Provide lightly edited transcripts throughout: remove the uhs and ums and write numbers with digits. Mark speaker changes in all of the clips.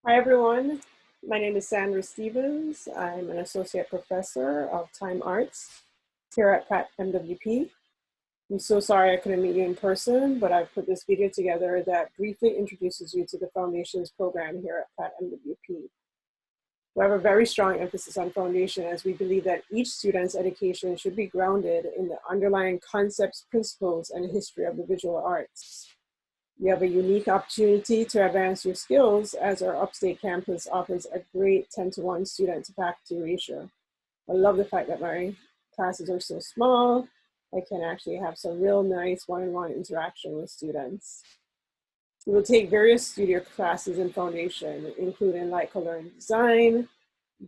Speaker 1: Hi everyone, my name is Sandra Stephens. I'm an associate professor of time arts here at PrattMWP. I'm so sorry I couldn't meet you in person, but I've put this video together that briefly introduces you to the Foundations program here at PrattMWP. We have a very strong emphasis on foundation as we believe that each student's education should be grounded in the underlying concepts, principles, and history of the visual arts. You have a unique opportunity to advance your skills as our upstate campus offers a great 10-to-1 student to faculty ratio. I love the fact that my classes are so small. I can actually have some real nice one-on-one interaction with students. We will take various studio classes in foundation, including light, color, and design,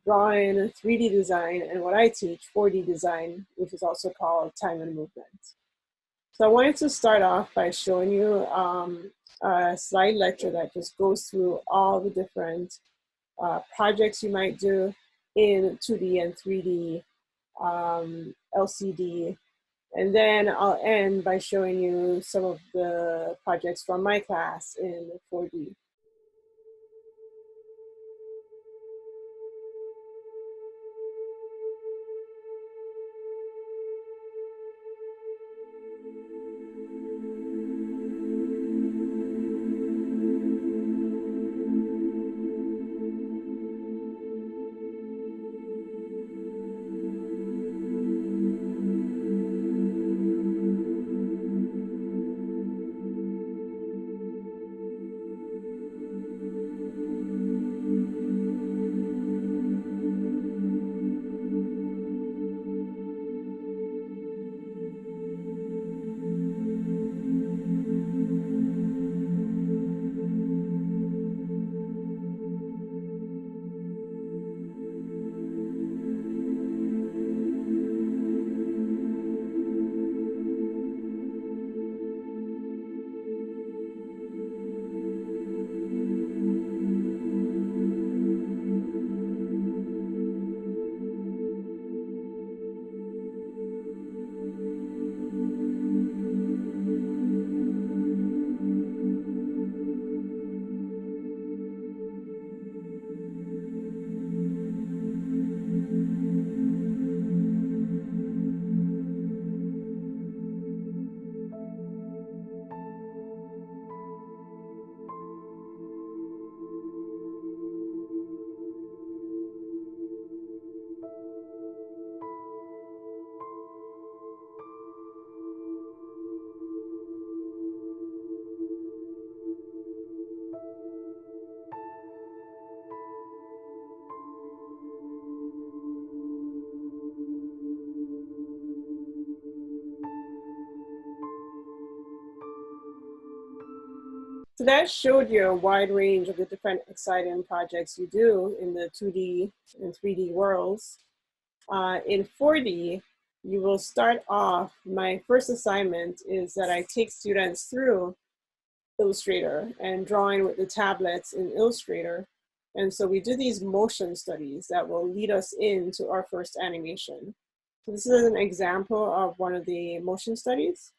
Speaker 1: drawing, 3D design, and what I teach, 4D design, which is also called time and movement. So I wanted to start off by showing you a slide lecture that just goes through all the different projects you might do in 2D and 3D, LCD. And then I'll end by showing you some of the projects from my class in 4D. So that showed you a wide range of the different exciting projects you do in the 2D and 3D worlds. In 4D, you will start off, my first assignment is that I take students through Illustrator and drawing with the tablets in Illustrator. And so we do these motion studies that will lead us into our first animation. So this is an example of one of the motion studies.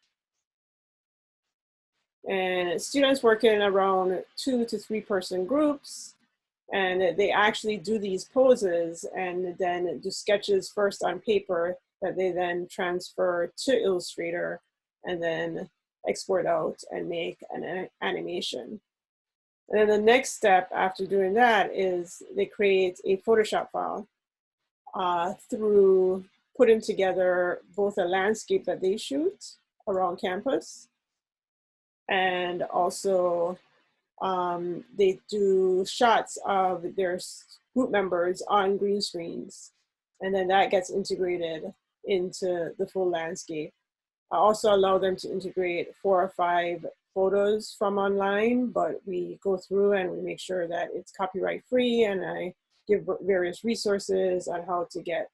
Speaker 1: And students work in around 2 to 3 person groups, and they actually do these poses and then do sketches first on paper that they then transfer to Illustrator and then export out and make an animation. And then the next step after doing that is they create a Photoshop file through putting together both a landscape that they shoot around campus, and also they do shots of their group members on green screens, and then that gets integrated into the full landscape. I also allow them to integrate 4 or 5 photos from online, but we go through and we make sure that it's copyright free, and I give various resources on how to get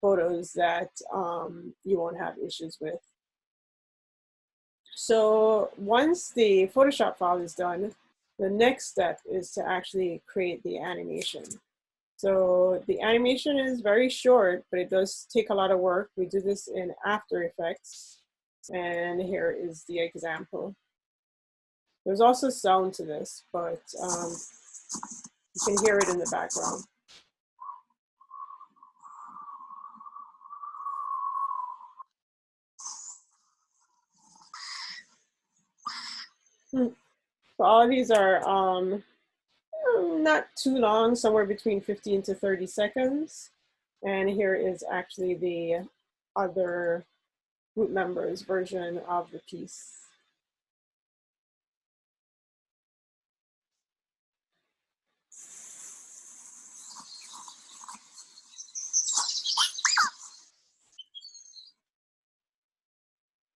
Speaker 1: photos that you won't have issues with. So once the Photoshop file is done, the next step is to actually create the animation. So the animation is very short, but it does take a lot of work. We do this in After Effects, and here is the example. There's also sound to this, but You can hear it in the background. So all of these are not too long, somewhere between 15 to 30 seconds. And here is actually the other group members' version of the piece.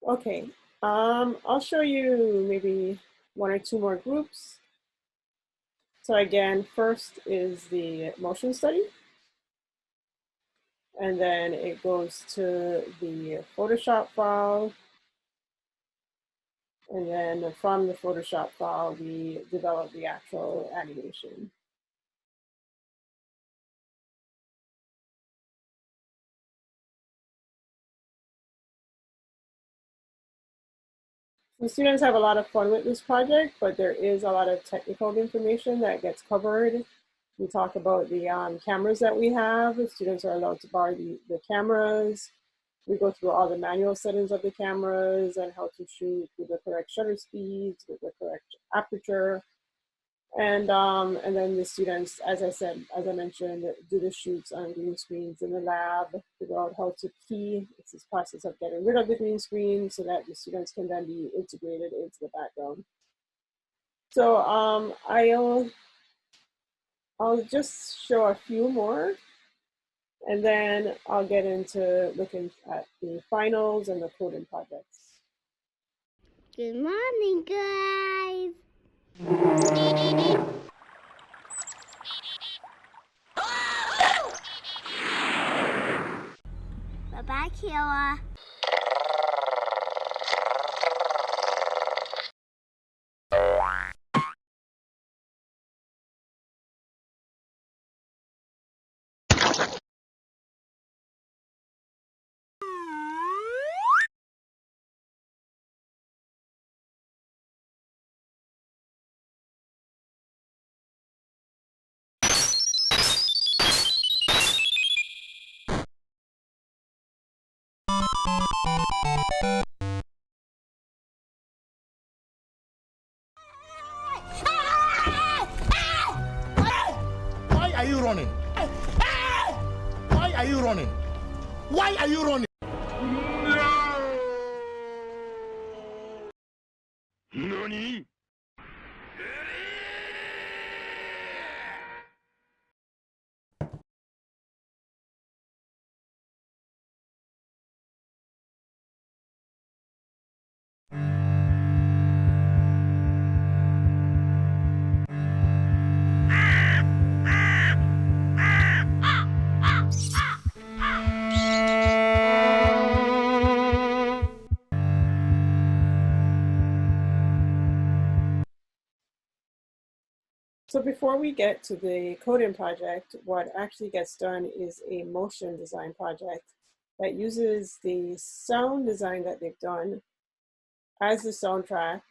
Speaker 1: Okay, I'll show you maybe one or two more groups. So again, first is the motion study. And then it goes to the Photoshop file. And then from the Photoshop file, we develop the actual animation. The students have a lot of fun with this project, but there is a lot of technical information that gets covered. We talk about the cameras that we have. The students are allowed to borrow the cameras. We go through all the manual settings of the cameras and how to shoot with the correct shutter speeds, with the correct aperture. And then the students, as I mentioned, do the shoots on green screens in the lab, figure out how to key. It's this process of getting rid of the green screen so that the students can then be integrated into the background. So I'll just show a few more, and then I'll get into looking at the finals and the coding projects.
Speaker 2: Good morning, guys. Bye-bye, Kayla.
Speaker 3: Why are you running? Why are you running? Why are you running? NANI?
Speaker 1: So before we get to the coding project, what actually gets done is a motion design project that uses the sound design that they've done as the soundtrack,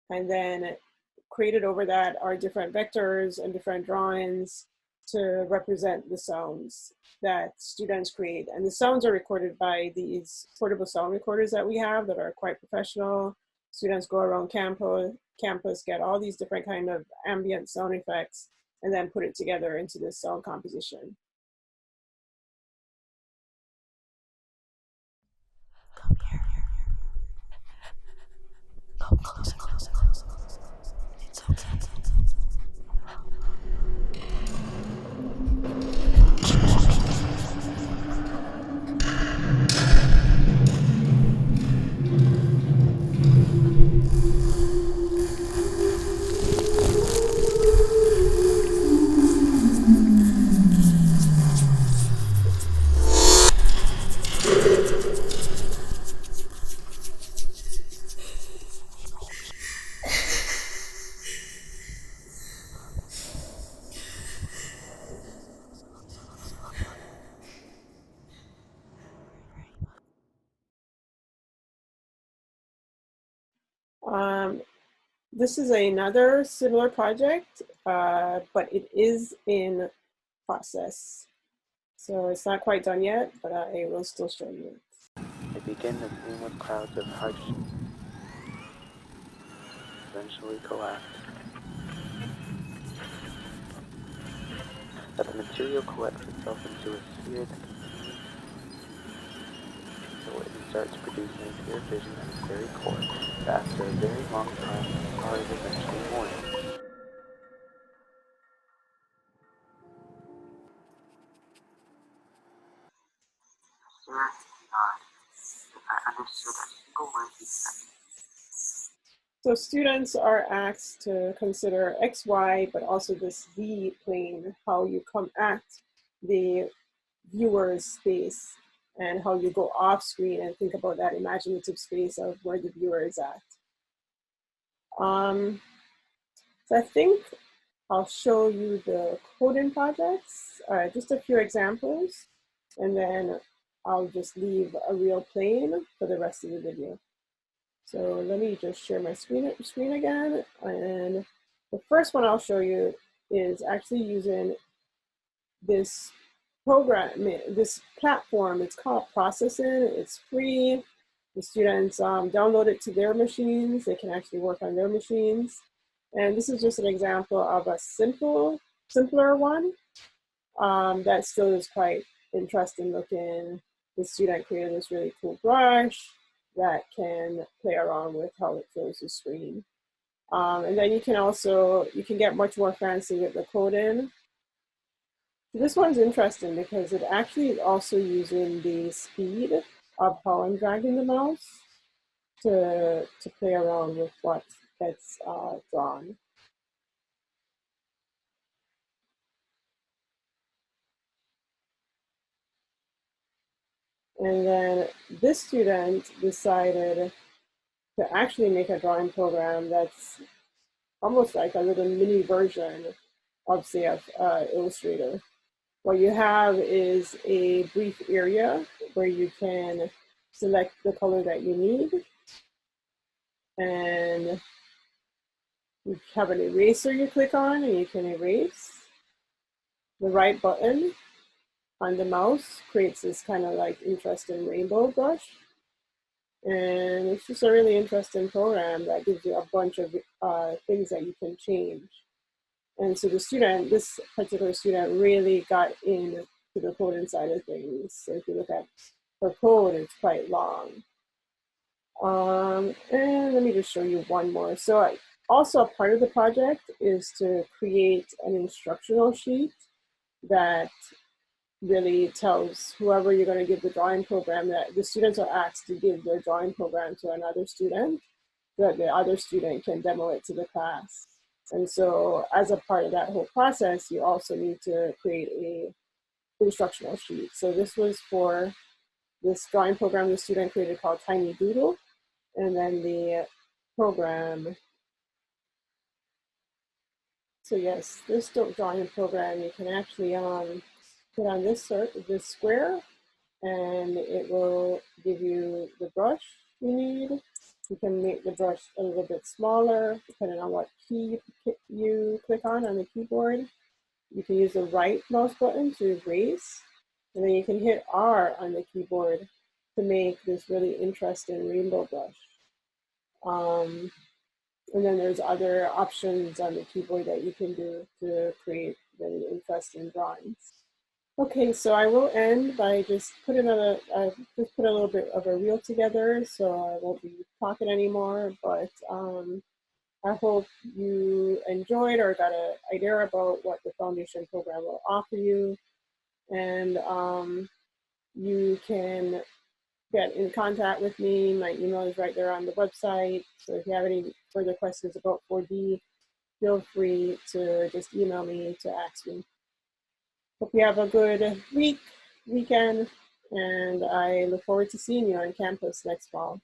Speaker 1: and then created over that are different vectors and different drawings to represent the sounds that students create. And the sounds are recorded by these portable sound recorders that we have that are quite professional. Students go around campus, get all these different kind of ambient sound effects, and then put it together into this sound composition.
Speaker 4: Come here. Come closer. It's okay.
Speaker 1: This is another similar project, but it is in process. So it's not quite done yet, but I will still show you.
Speaker 5: They begin to bloom with clouds of hydrogen, eventually collapse. That the material collects itself into a sphere that continues until it starts producing a clear vision at its very core, that after a very long time, the star is eventually born.
Speaker 1: So students are asked to consider X, Y, but also this Z plane, how you come at the viewer's space and how you go off screen and think about that imaginative space of where the viewer is at. So I think I'll show you the coding projects, just a few examples, and then I'll just leave a real plane for the rest of the video. So let me just share my screen again. And the first one I'll show you is actually using this program, this platform. It's called Processing. It's free. The students download it to their machines. They can actually work on their machines. And this is just an example of a simpler one that still is quite interesting looking. The student created this really cool brush that can play around with how it fills the screen. And then you can get much more fancy with the coding. This one's interesting because it actually is also using the speed of how I'm dragging the mouse to play around with what gets drawn. And then this student decided to actually make a drawing program that's almost like a little mini version of, say, Illustrator. What you have is a brief area where you can select the color that you need. And you have an eraser you click on and you can erase. The right button on the mouse creates this kind of like interesting rainbow brush. And it's just a really interesting program that gives you a bunch of things that you can change. And so this particular student really got into the coding side of things. So if you look at her code, it's quite long. And let me just show you one more. So also a part of the project is to create an instructional sheet that really tells whoever you're going to give the drawing program, that the students are asked to give their drawing program to another student, so that the other student can demo it to the class. And so as a part of that whole process, you also need to create a instructional sheet. So this was for this drawing program the student created called Tiny Doodle. And then the program, so yes, this drawing program, you can actually put on this square, and it will give you the brush you need. You can make the brush a little bit smaller depending on what key you click on the keyboard. You can use the right mouse button to erase, and then you can hit R on the keyboard to make this really interesting rainbow brush. And then there's other options on the keyboard that you can do to create really interesting drawings. Okay, so I will end by just putting just put a little bit of a reel together, so I won't be talking anymore, but I hope you enjoyed or got an idea about what the foundation program will offer you. And you can get in contact with me. My email is right there on the website. So if you have any further questions about 4D, feel free to just email me to ask me. Hope you have a good weekend, and I look forward to seeing you on campus next fall.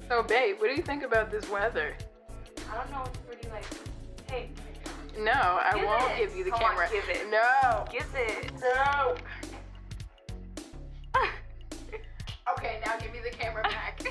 Speaker 6: So, babe, what do you think about this weather?
Speaker 7: I don't know, it's pretty like, hey.
Speaker 6: No, I
Speaker 7: Give
Speaker 6: won't
Speaker 7: it.
Speaker 6: give you the
Speaker 7: Come on,
Speaker 6: camera.
Speaker 7: give it.
Speaker 6: No.
Speaker 7: Give it.
Speaker 6: No. Okay, now give me the camera back.